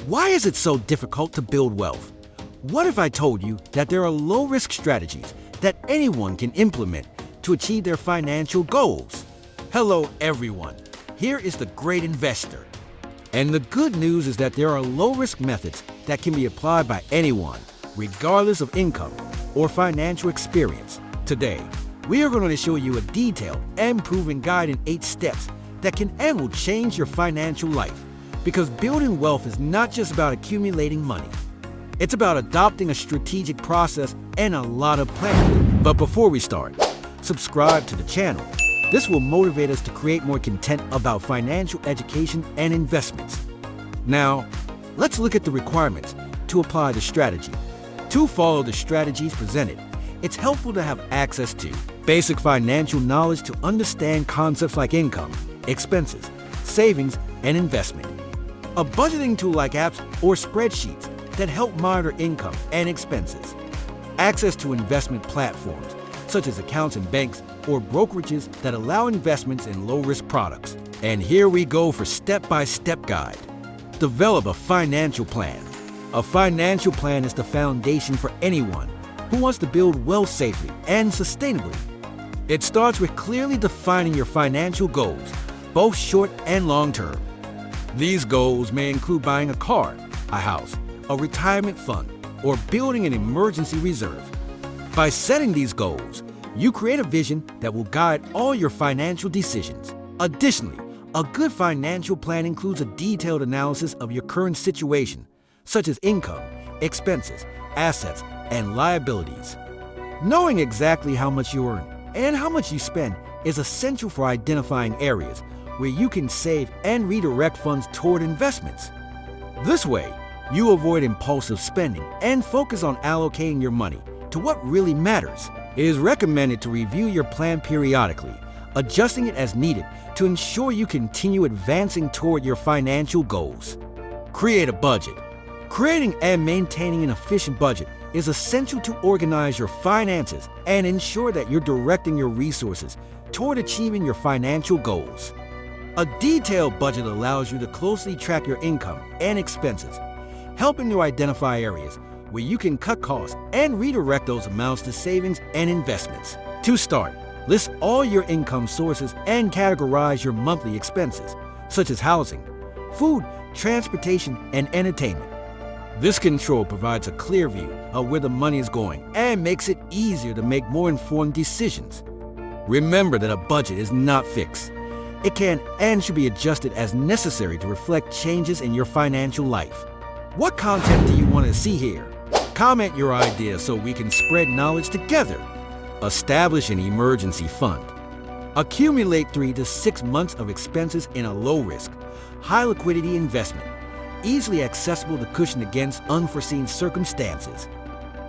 Why is it so difficult to build wealth? What if I told you that there are low-risk strategies that anyone can implement to achieve their financial goals? Hello, everyone. Here is the Great Investor. And the good news is that there are low-risk methods that can be applied by anyone, regardless of income or financial experience. Today, we are going to show you a detailed and proven guide in 8 steps that can and will change your financial life. Because building wealth is not just about accumulating money. It's about adopting a strategic process and a lot of planning. But before we start, subscribe to the channel. This will motivate us to create more content about financial education and investments. Now, let's look at the requirements to apply the strategy. To follow the strategies presented, it's helpful to have access to basic financial knowledge to understand concepts like income, expenses, savings, and investment. A budgeting tool like apps or spreadsheets that help monitor income and expenses. Access to investment platforms, such as accounts in banks or brokerages that allow investments in low-risk products. And here we go for step-by-step guide. Develop a financial plan. A financial plan is the foundation for anyone who wants to build wealth safely and sustainably. It starts with clearly defining your financial goals, both short and long-term. These goals may include buying a car, a house, a retirement fund, or building an emergency reserve. By setting these goals, you create a vision that will guide all your financial decisions. Additionally, a good financial plan includes a detailed analysis of your current situation, such as income, expenses, assets, and liabilities. Knowing exactly how much you earn and how much you spend is essential for identifying areas where you can save and redirect funds toward investments. This way, you avoid impulsive spending and focus on allocating your money to what really matters. It is recommended to review your plan periodically, adjusting it as needed to ensure you continue advancing toward your financial goals. Create a budget. Creating and maintaining an efficient budget is essential to organize your finances and ensure that you're directing your resources toward achieving your financial goals. A detailed budget allows you to closely track your income and expenses, helping you identify areas where you can cut costs and redirect those amounts to savings and investments. To start, list all your income sources and categorize your monthly expenses, such as housing, food, transportation, and entertainment. This control provides a clear view of where the money is going and makes it easier to make more informed decisions. Remember that a budget is not fixed. It can and should be adjusted as necessary to reflect changes in your financial life. What content do you want to see here? Comment your ideas so we can spread knowledge together. Establish an emergency fund. Accumulate 3 to 6 months of expenses in a low-risk, high-liquidity investment, easily accessible to cushion against unforeseen circumstances.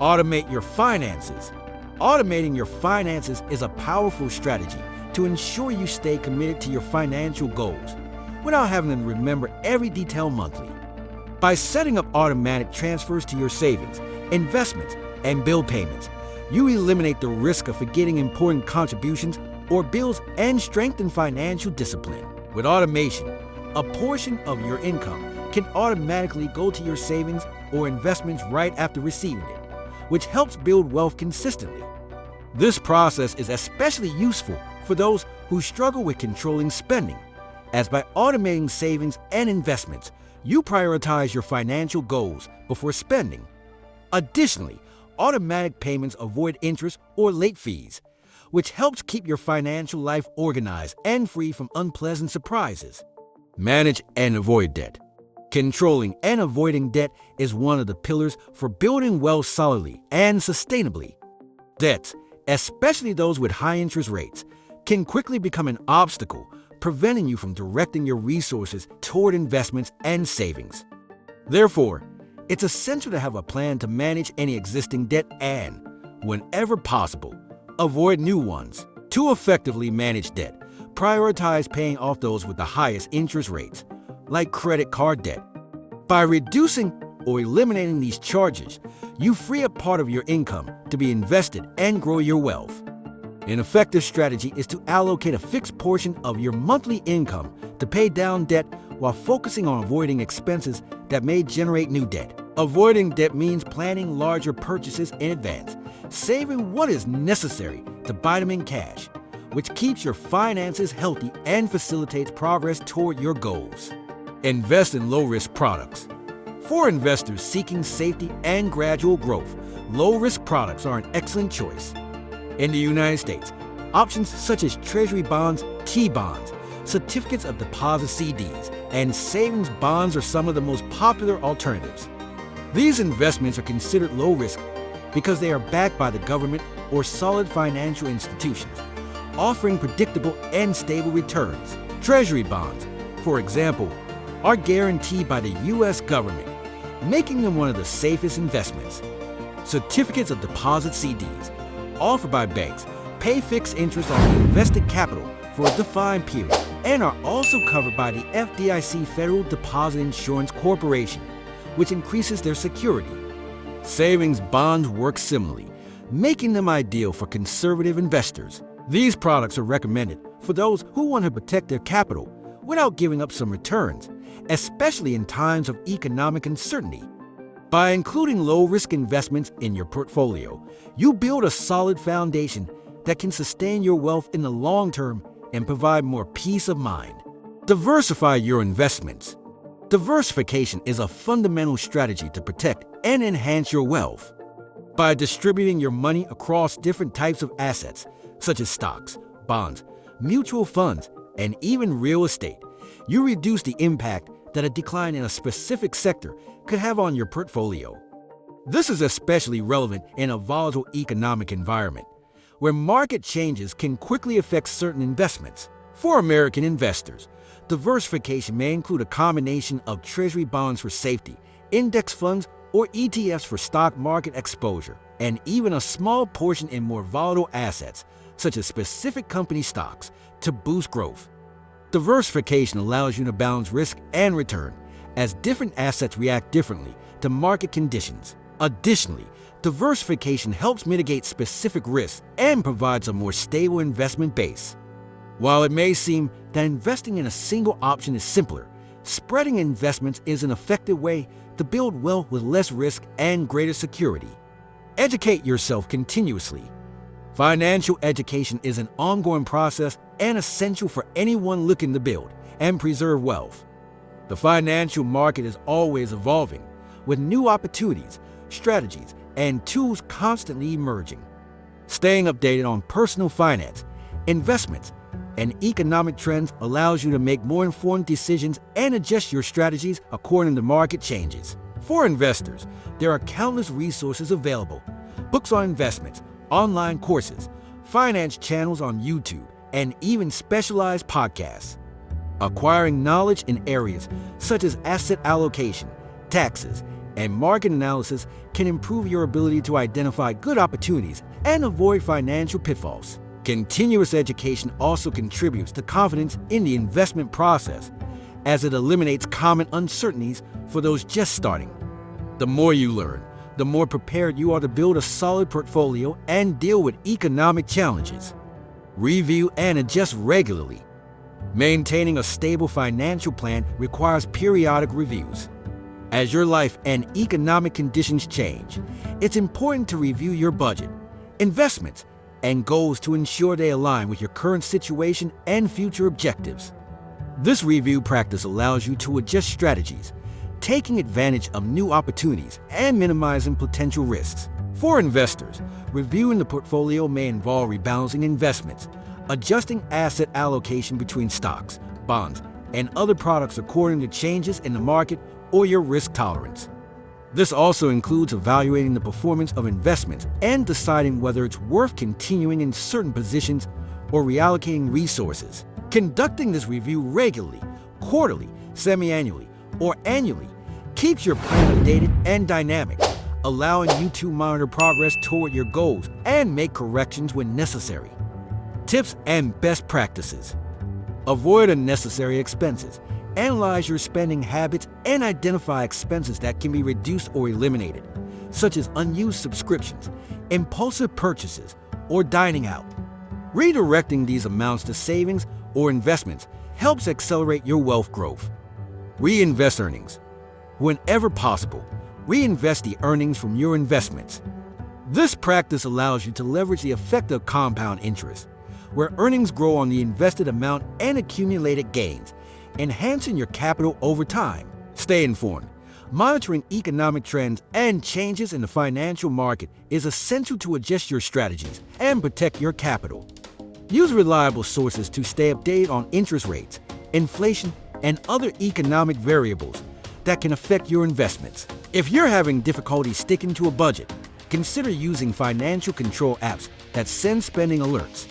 Automate your finances. Automating your finances is a powerful strategy to ensure you stay committed to your financial goals without having to remember every detail monthly. By setting up automatic transfers to your savings, investments, and bill payments, you eliminate the risk of forgetting important contributions or bills and strengthen financial discipline. With automation, a portion of your income can automatically go to your savings or investments right after receiving it, which helps build wealth consistently. This process is especially useful for those who struggle with controlling spending, as by automating savings and investments, you prioritize your financial goals before spending. Additionally, automatic payments avoid interest or late fees, which helps keep your financial life organized and free from unpleasant surprises. Manage and avoid debt. Controlling and avoiding debt is one of the pillars for building wealth solidly and sustainably. Debts, especially those with high interest rates, can quickly become an obstacle, preventing you from directing your resources toward investments and savings. Therefore, it's essential to have a plan to manage any existing debt and, whenever possible, avoid new ones. To effectively manage debt, prioritize paying off those with the highest interest rates, like credit card debt. By reducing or eliminating these charges, you free up part of your income to be invested and grow your wealth. An effective strategy is to allocate a fixed portion of your monthly income to pay down debt while focusing on avoiding expenses that may generate new debt. Avoiding debt means planning larger purchases in advance, saving what is necessary to buy them in cash, which keeps your finances healthy and facilitates progress toward your goals. Invest in low-risk products. For investors seeking safety and gradual growth, low-risk products are an excellent choice. In the United States, options such as Treasury bonds, T-bonds, certificates of deposit CDs, and savings bonds are some of the most popular alternatives. These investments are considered low risk because they are backed by the government or solid financial institutions, offering predictable and stable returns. Treasury bonds, for example, are guaranteed by the U.S. government, making them one of the safest investments. Certificates of deposit CDs, offered by banks, pay fixed interest on the invested capital for a defined period and are also covered by the FDIC Federal Deposit Insurance Corporation, which increases their security. Savings bonds work similarly, making them ideal for conservative investors. These products are recommended for those who want to protect their capital without giving up some returns, especially in times of economic uncertainty. By including low-risk investments in your portfolio, you build a solid foundation that can sustain your wealth in the long term and provide more peace of mind. Diversify your investments. Diversification is a fundamental strategy to protect and enhance your wealth. By distributing your money across different types of assets, such as stocks, bonds, mutual funds, and even real estate, you reduce the impact that a decline in a specific sector could have on your portfolio. This is especially relevant in a volatile economic environment, where market changes can quickly affect certain investments. For American investors, diversification may include a combination of Treasury bonds for safety, index funds, or ETFs for stock market exposure, and even a small portion in more volatile assets, such as specific company stocks, to boost growth. Diversification allows you to balance risk and return, as different assets react differently to market conditions. Additionally, diversification helps mitigate specific risks and provides a more stable investment base. While it may seem that investing in a single option is simpler, spreading investments is an effective way to build wealth with less risk and greater security. Educate yourself continuously. Financial education is an ongoing process and essential for anyone looking to build and preserve wealth. The financial market is always evolving, with new opportunities, strategies, and tools constantly emerging. Staying updated on personal finance, investments, and economic trends allows you to make more informed decisions and adjust your strategies according to market changes. For investors, there are countless resources available: books on investments, online courses, finance channels on YouTube, and even specialized podcasts. Acquiring knowledge in areas such as asset allocation, taxes, and market analysis can improve your ability to identify good opportunities and avoid financial pitfalls. Continuous education also contributes to confidence in the investment process, as it eliminates common uncertainties for those just starting. The more you learn, the more prepared you are to build a solid portfolio and deal with economic challenges. Review and adjust regularly. Maintaining a stable financial plan requires periodic reviews. As your life and economic conditions change, it's important to review your budget, investments, and goals to ensure they align with your current situation and future objectives. This review practice allows you to adjust strategies, taking advantage of new opportunities and minimizing potential risks. For investors, reviewing the portfolio may involve rebalancing investments, adjusting asset allocation between stocks, bonds, and other products according to changes in the market or your risk tolerance. This also includes evaluating the performance of investments and deciding whether it's worth continuing in certain positions or reallocating resources. Conducting this review regularly, quarterly, semi-annually, or annually keeps your plan updated and dynamic, allowing you to monitor progress toward your goals and make corrections when necessary. Tips and best practices. Avoid unnecessary expenses. Analyze your spending habits and identify expenses that can be reduced or eliminated, such as unused subscriptions, impulsive purchases, or dining out. Redirecting these amounts to savings or investments helps accelerate your wealth growth. Reinvest earnings. Whenever possible, reinvest the earnings from your investments. This practice allows you to leverage the effect of compound interest, where earnings grow on the invested amount and accumulated gains, enhancing your capital over time. Stay informed. Monitoring economic trends and changes in the financial market is essential to adjust your strategies and protect your capital. Use reliable sources to stay updated on interest rates, inflation, and other economic variables that can affect your investments. If you're having difficulty sticking to a budget, consider using financial control apps that send spending alerts.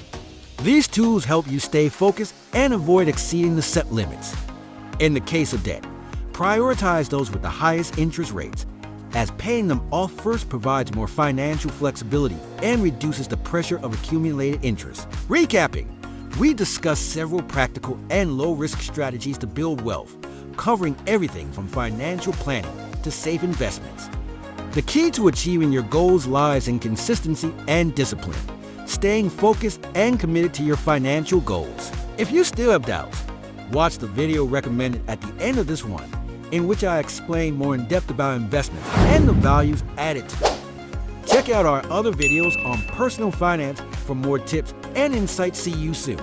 These tools help you stay focused and avoid exceeding the set limits. In the case of debt, prioritize those with the highest interest rates, as paying them off first provides more financial flexibility and reduces the pressure of accumulated interest. Recapping, we discussed several practical and low-risk strategies to build wealth, covering everything from financial planning to safe investments. The key to achieving your goals lies in consistency and discipline, staying focused and committed to your financial goals. If you still have doubts, watch the video recommended at the end of this one, in which I explain more in depth about investments and the values added to them. Check out our other videos on personal finance for more tips and insights. See you soon.